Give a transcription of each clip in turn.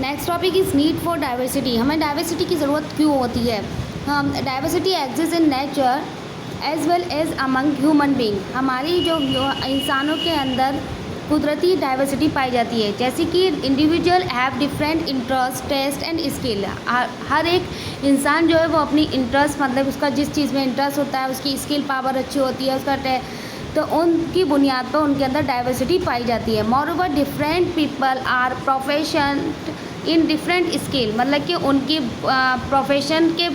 Next topic is need for diversity. हमें diversity की ज़रूरत क्यों होती है? Diversity exist in nature as well as among human being. हमारी जो इंसानों के अंदर कुदरती डाइवर्सिटी पाई जाती है, जैसे कि individual have different interest, taste and skill. हर एक इंसान जो है वो अपनी इंटरेस्ट, मतलब उसका जिस चीज़ में इंटरेस्ट होता है, उसकी स्किल पावर अच्छी होती है, उसका तो उनकी बुनियाद पर उनके अंदर डाइवर्सिटी पाई जाती है। Moreover different people are profession in different skill, मतलब कि उनकी प्रोफेशन के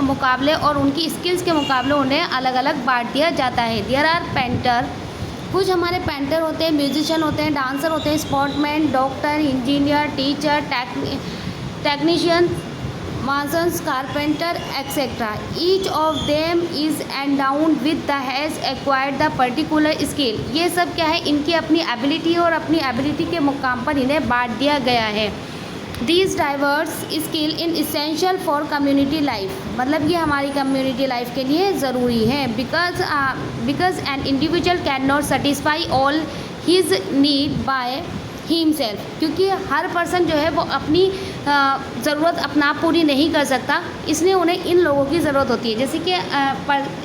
मुकाबले और उनकी स्किल्स के मुकाबले उन्हें अलग अलग बांट दिया जाता है। देयर आर पेंटर, कुछ हमारे पेंटर होते हैं, म्यूजिशियन होते हैं, डांसर होते हैं, sportsman, doctor, engineer, teacher, technician, masons, carpenter, etc. Each of them is endowed with the has acquired the particular skill। ये सब क्या है, इनकी अपनी एबिलिटी और अपनी एबिलिटी के मुकाम पर इन्हें बांट दिया गया है। These diverse skill in essential for community life, मतलब ये हमारी कम्युनिटी लाइफ के लिए ज़रूरी है। because an individual cannot satisfy all his need by himself, क्योंकि हर पर्सन जो है वो अपनी ज़रूरत अपना पूरी नहीं कर सकता, इसलिए उन्हें इन लोगों की ज़रूरत होती है। जैसे कि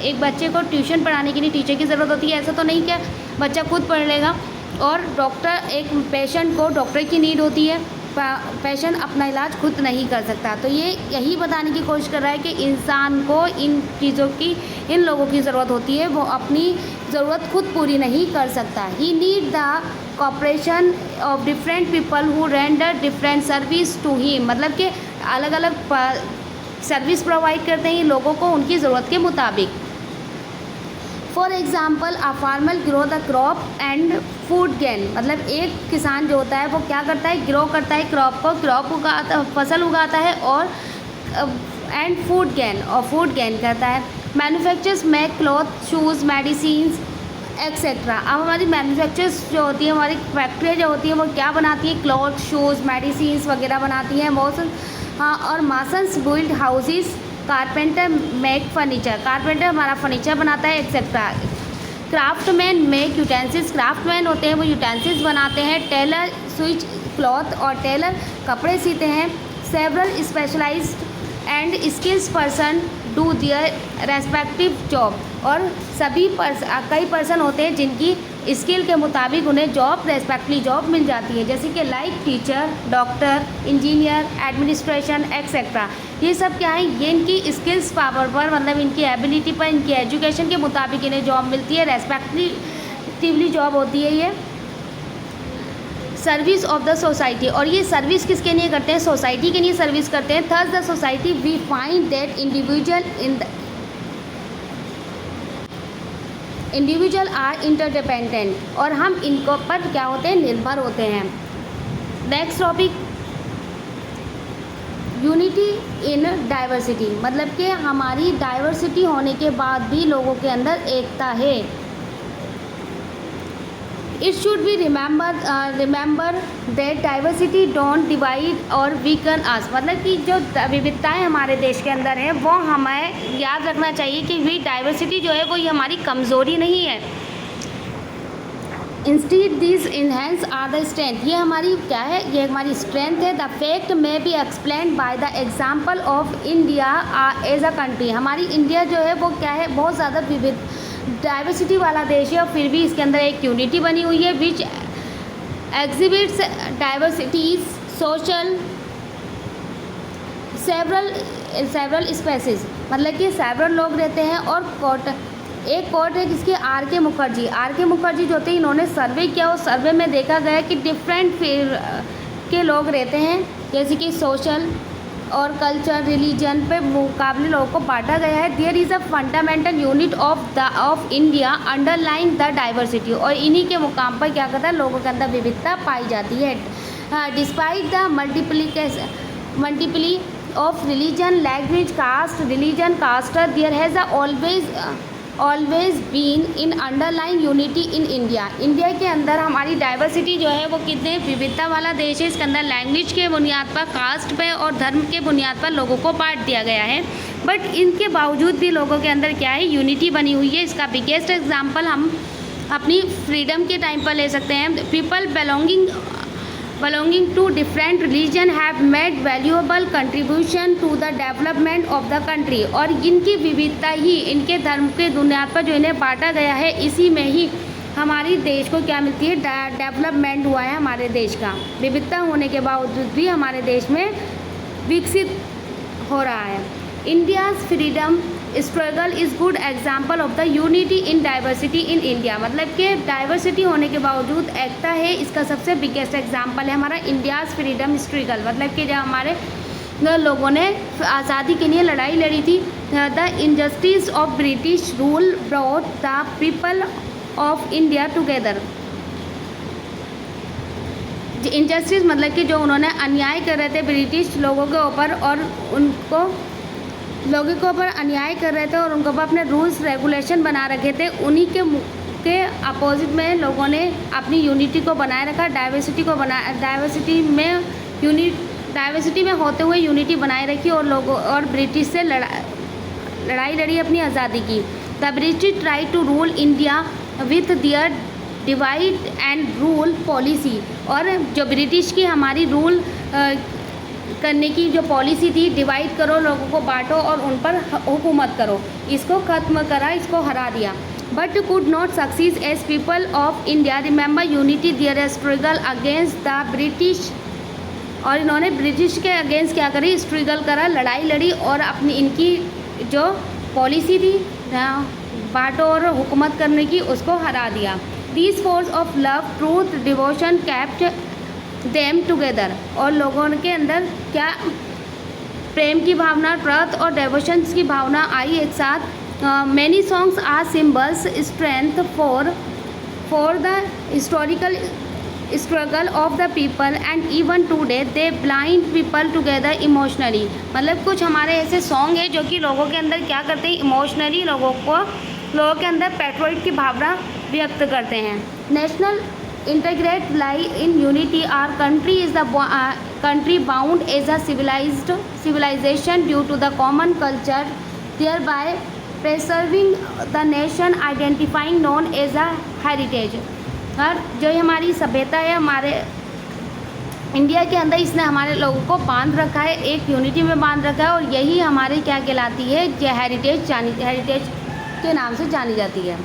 एक बच्चे को ट्यूशन पढ़ाने के लिए टीचर की ज़रूरत होती है, ऐसा तो नहीं कि बच्चा खुद पढ़ लेगा। और डॉक्टर, एक पेशेंट को डॉक्टर की नीड होती है, पेशेंट अपना इलाज खुद नहीं कर सकता। तो ये यही बताने की कोशिश कर रहा है कि इंसान को इन चीज़ों की, इन लोगों की ज़रूरत होती है, वो अपनी ज़रूरत खुद पूरी नहीं कर सकता। He need the cooperation of different people who render different service to him, मतलब कि अलग अलग सर्विस प्रोवाइड करते हैं लोगों को उनकी ज़रूरत के मुताबिक। For example a farmer grow the crop and food gain, मतलब एक किसान जो होता है वो क्या करता है, ग्रो करता है क्रॉप उगाता, फसल उगाता है, और एंड फूड गेन करता है। Manufactures make cloth, shoes, medicines etcetera. अब हमारी मैन्युफैक्चर्स जो होती है, हमारी फैक्ट्रियाँ जो होती हैं वो क्या बनाती है, क्लॉथ, शूज़, मेडिसिन्स वगैरह बनाती हैं बहुत। हाँ, और masons build houses, carpenter make furniture, carpenter हमारा फर्नीचर बनाता है etcetera. Craftsman make utensils, craftsman होते हैं वो यूटेंसिल्स बनाते हैं। टेलर स्विच क्लॉथ, और टेलर कपड़े सीते हैं। Several specialized and skills person do their respective job, और कई पर्सन होते हैं जिनकी स्किल के मुताबिक उन्हें जॉब, रेस्पेक्टिव जॉब मिल जाती है, जैसे कि like teacher, doctor, engineer, administration etcetera. ये सब क्या है, ये इनकी स्किल्स पावर पर, मतलब इनकी एबिलिटी पर, इनकी एजुकेशन के मुताबिक इन्हें जॉब मिलती है, रेस्पेक्टिवली जॉब होती है ये। सर्विस ऑफ द सोसाइटी, और ये सर्विस किसके लिए करते हैं, सोसाइटी के लिए सर्विस करते हैं। Thus the society we find that individual are interdependent, और हम इनको पर क्या होते हैं, निर्भर होते हैं। Next topic unity in diversity, मतलब कि हमारी डाइवर्सिटी होने के बाद भी लोगों के अंदर एकता है। It should be remember that diversity don't divide और वीकन अस, मतलब कि जो विविधताएं हमारे देश के अंदर हैं वो हमें याद रखना चाहिए कि भी डाइवर्सिटी जो है वो ये हमारी कमज़ोरी नहीं है। Instead this enhance are the strength, ये हमारी क्या है, ये हमारी स्ट्रेंथ है। द फैक्ट में be explain by the example of India as a country, हमारी इंडिया जो है वो क्या है, बहुत ज़्यादा विविध डाइवर्सिटी वाला देश है, और फिर भी इसके अंदर एक यूनिटी बनी हुई है। Which exhibits diversities social several species, मतलब कि सेवरल लोग रहते हैं। और एक कोट है जिसके आर के मुखर्जी जो थे, इन्होंने सर्वे किया, उस सर्वे में देखा गया कि डिफरेंट के लोग रहते हैं, जैसे कि सोशल और कल्चर, रिलीजन पे मुकाबले लोगों को बांटा गया है। There is a fundamental unit of India underline the diversity, और इन्हीं के मुकाम पर क्या करता है, लोगों के अंदर विविधता पाई जाती है। Despite the multiplicity of religion, language, caste there has always been in underlying unity in India के अंदर हमारी डाइवर्सिटी जो है वो कितने विविधता वाला देश है। इसके अंदर लैंग्वेज के बुनियाद पर, कास्ट पे और धर्म के बुनियाद पर लोगों को बांट दिया गया है, बट इनके बावजूद भी लोगों के अंदर क्या है, यूनिटी बनी हुई है। इसका बिगेस्ट एग्जाम्पल हम अपनी फ्रीडम के टाइम पर ले सकते हैं। People belonging belonging to different religion have made valuable contribution to the development of the country। और इनकी विविधता ही इनके धर्म के बुनियाद पर जो इन्हें बांटा गया है, इसी में ही हमारी देश को क्या मिलती है, डेवलपमेंट हुआ है हमारे देश का। विविधता होने के बावजूद भी हमारे देश में विकसित हो रहा है। India's freedom struggle is good example of the unity in diversity in India. मतलब कि डाइवर्सिटी होने के बावजूद एकता है, इसका सबसे बिगेस्ट एग्जाम्पल है हमारा इंडियाज़ फ्रीडम स्ट्रगल। मतलब कि जब हमारे लोगों ने आज़ादी के लिए लड़ाई लड़ी थी, the injustice of British rule brought the people of India together. Injustice मतलब कि जो उन्होंने अन्याय कर रहे थे ब्रिटिश लोगों के ऊपर, और उनको लोगों के ऊपर अन्याय कर रहे थे और उनको अपने रूल्स रेगुलेशन बना रखे थे, उन्हीं के अपोजिट में लोगों ने अपनी यूनिटी को बनाए रखा, डाइवर्सिटी में होते हुए यूनिटी बनाए रखी और लोगों और ब्रिटिश से लड़ाई लड़ी, अपनी आज़ादी की। The British try to rule India with their divide and rule policy. और जो ब्रिटिश की हमारी रूल करने की जो पॉलिसी थी, डिवाइड करो, लोगों को बांटो और उन पर हुकूमत करो, इसको ख़त्म करा, इसको हरा दिया। But could not succeed as people of India remember unity their struggle against the British. और इन्होंने ब्रिटिश के अगेंस्ट क्या करी, स्ट्रगल करा, लड़ाई लड़ी और अपनी इनकी जो पॉलिसी थी बांटो और हुकूमत करने की, उसको हरा दिया। This force of love truth devotion kept them together. और लोगों के अंदर क्या प्रेम की भावना, ट्रस्ट और डिवोशंस की भावना आई एक साथ। Many songs are symbols strength for the historical struggle of the people and even today they blind people together emotionally. मतलब कुछ हमारे ऐसे सॉन्ग हैं जो कि लोगों के अंदर क्या करते हैं, इमोशनली लोगों के अंदर पेट्रियोट की भावना व्यक्त करते हैं। National integrate lie in unity। Our country is the country bound as a civilization due to the common culture, thereby preserving the nation identifying known as a heritage। और जो हमारी सभ्यता है हमारे इंडिया के अंदर, इसने हमारे लोगों को बांध रखा है, एक यूनिटी में बांध रखा है, और यही हमारी क्या कहलाती है, जो हेरिटेज के नाम से जानी जाती है।